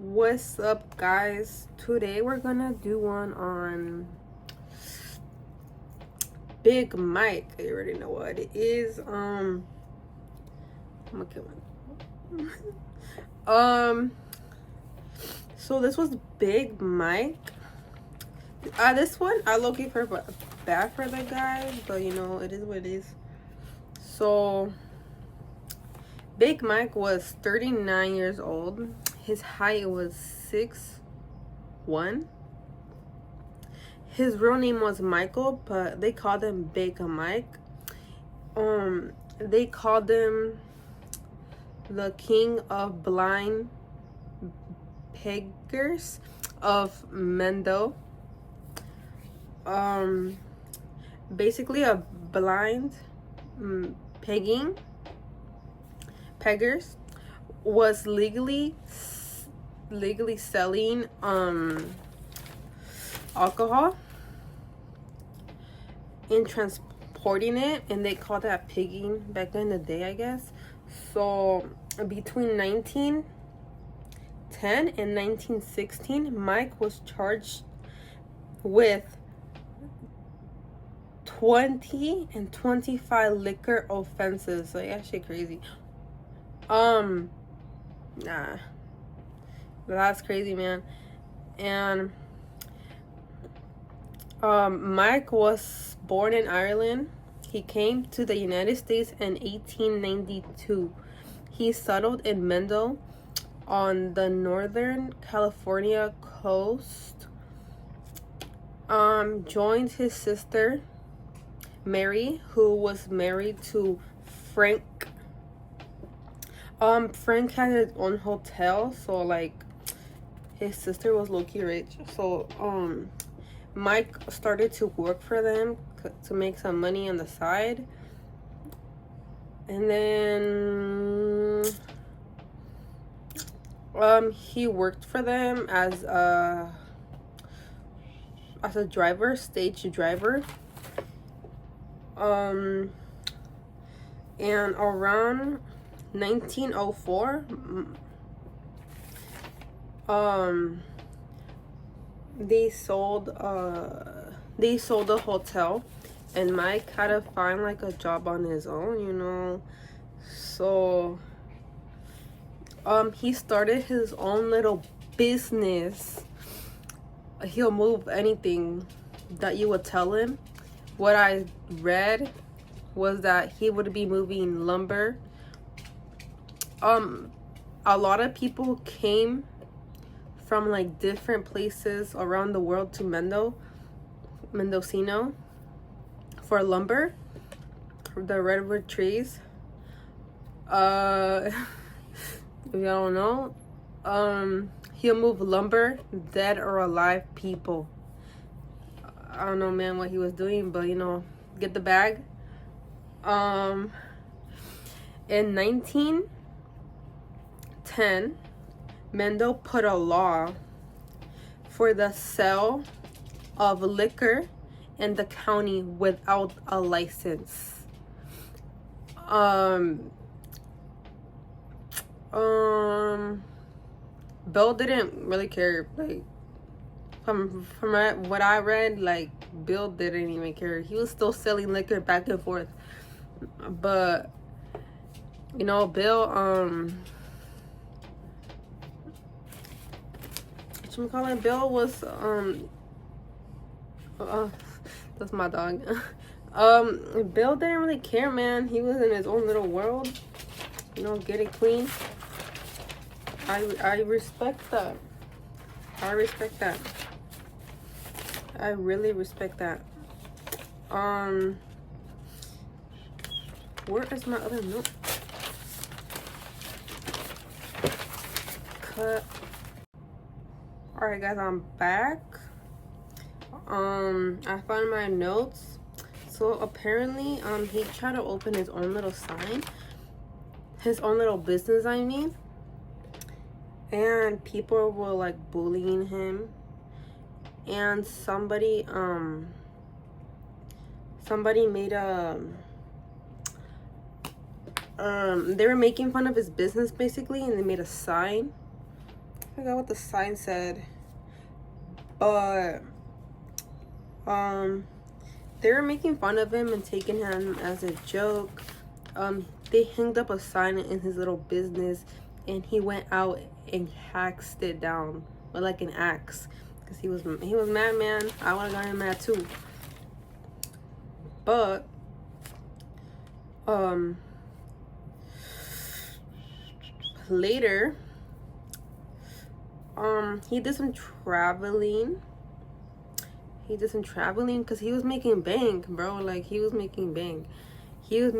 What's up, guys? Today we're gonna do one on Big Mike. You already know what it is. I'm gonna kill him. So this was Big Mike. This one I low-key for bad for the guy, but you know it is what it is. So Big Mike was 39 years old. His height was 6'1". His real name was Michael, but they called him Big Mike. They called him the king of blind peggers of Mendo. Basically a blind peggers was legally selling alcohol and transporting it, and they called that pigging back in the day, I guess. So between 1910 and 1916, Mike was charged with 20 and 25 liquor offenses. So yeah, shit crazy. Nah, that's crazy, man. And Mike was born in Ireland. He came to the United States in 1892. He settled in Mendo on the northern California coast. Joined his sister Mary, who was married to Frank. Frank had his own hotel, so like his sister was low-key rich. So Mike started to work for them to make some money on the side, and then he worked for them as a driver, stage driver. And around 1904, they sold the hotel, and Mike had to find like a job on his own, you know. So he started his own little business. He'll move anything that you would tell him. What I read was that he would be moving lumber. A lot of people came from like different places around the world to Mendocino for lumber, the redwood trees. If you don't know, he'll move lumber, dead or alive people. I don't know, man, what he was doing, but you know, get the bag. In 1910, Mendo put a law for the sale of liquor in the county without a license. Bill didn't really care. Like from what I read, like Bill didn't even care. He was still selling liquor back and forth. But you know, Bill Bill was that's my dog. Bill didn't really care, man. He was in his own little world, you know, get it clean. I respect that. I really respect that. Where is my other note? Cut. Alright, guys, I'm back. I found my notes. So apparently, he tried to open his own little sign, his own little business, I mean. And people were like bullying him. And somebody made a they were making fun of his business basically, and they made a sign. forgot what the sign said, but they were making fun of him and taking him as a joke. They hanged up a sign in his little business, and he went out and hacked it down with like an axe, because he was mad, man. I would have gotten mad too. But later, he did some traveling. Because he was making bank, bro. Like, he was making bank. He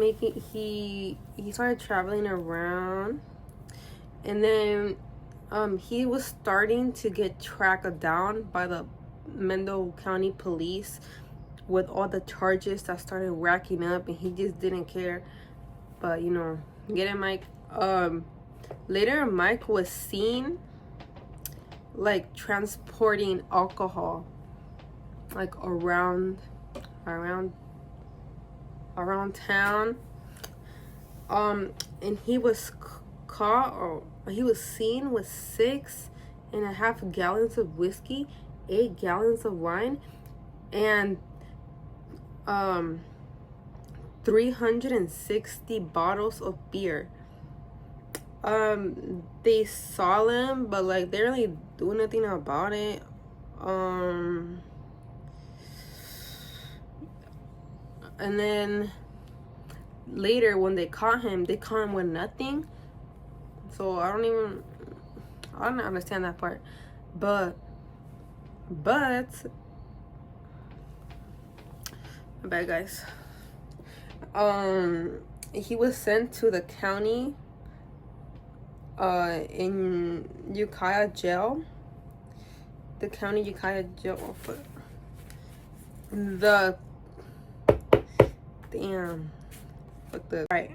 started traveling around, and then he was starting to get tracked down by the Mendocino County police with all the charges that started racking up, and he just didn't care. But you know, get it, Mike. Later, Mike was seen like transporting alcohol like around town, and he was caught, or he was seen with 6.5 gallons of whiskey, 8 gallons of wine, and 360 bottles of beer. They saw them, but like they really do nothing about it. And then later, when they caught him with nothing. So I don't understand that part. But my bad, guys. He was sent to the county in Ukiah jail. The county Ukiah jail. The damn. Fuck the right.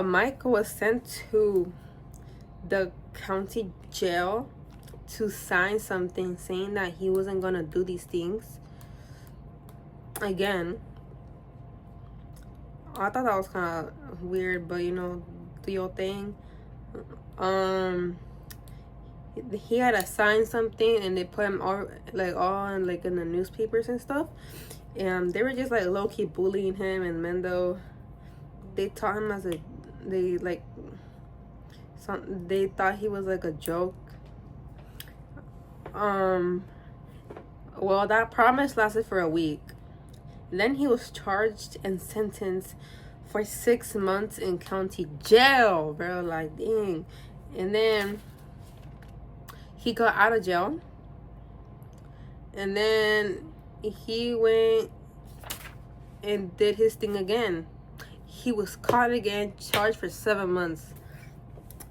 Mike was sent to the county jail to sign something saying that he wasn't gonna do these things again. I thought that was kind of weird, but you know, do your thing. He had to sign something, and they put him all in the newspapers and stuff, and they were just like low-key bullying him. And Mendo, they taught him they thought he was like a joke. Well, that promise lasted for a week. Then he was charged and sentenced for 6 months in county jail, bro. Like, dang. And then he got out of jail, and then he went and did his thing again. He was caught again, charged for 7 months,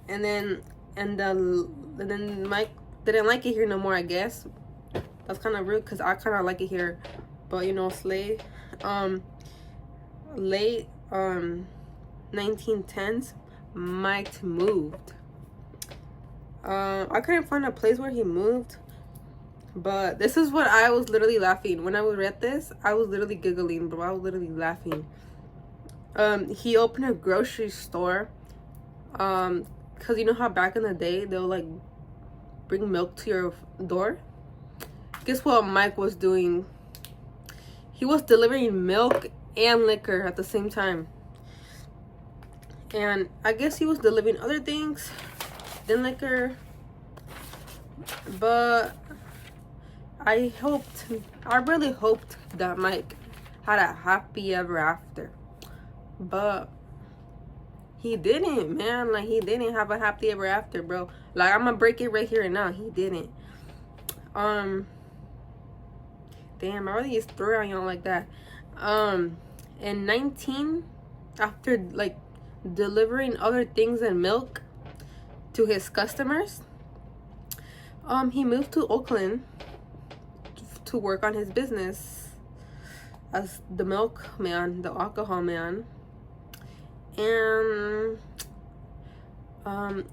and then Mike didn't like it here no more, I guess. That's kind of rude, because I kind of like it here, but you know, slave. Late 1910s, Mike moved. I couldn't find a place where he moved, but this is what I was literally laughing when I read this. I was literally giggling, bro. I was literally laughing. He opened a grocery store, because you know how back in the day they'll like bring milk to your door. Guess what Mike was doing? He was delivering milk and liquor at the same time. And I guess he was delivering other things than liquor. But I really hoped that Mike had a happy ever after. But he didn't, man. Like, he didn't have a happy ever after, bro. Like, I'm gonna break it right here and now. He didn't. Damn, I really just threw it on y'all like that. After like delivering other things and milk to his customers, he moved to Oakland to work on his business as the milkman, the alcohol man. And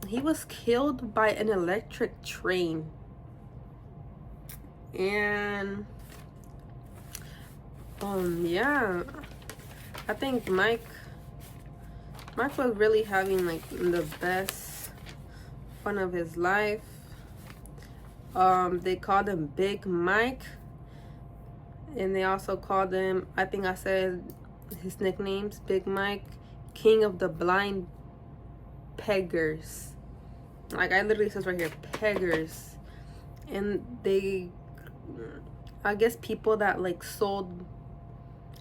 he was killed by an electric train. And yeah, I think Mike was really having like the best fun of his life. They called him Big Mike, and they also called him, I think I said his nicknames, Big Mike, King of the Blind Peggers. Like, I literally says right here, peggers. And they, I guess people that like sold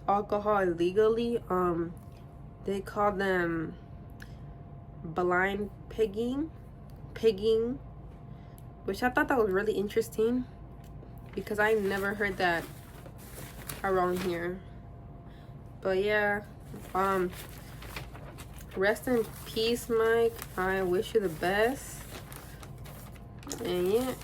alcohol illegally, they call them blind pigging, which I thought that was really interesting because I never heard that around here. But yeah, rest in peace, Mike. I wish you the best. And yeah.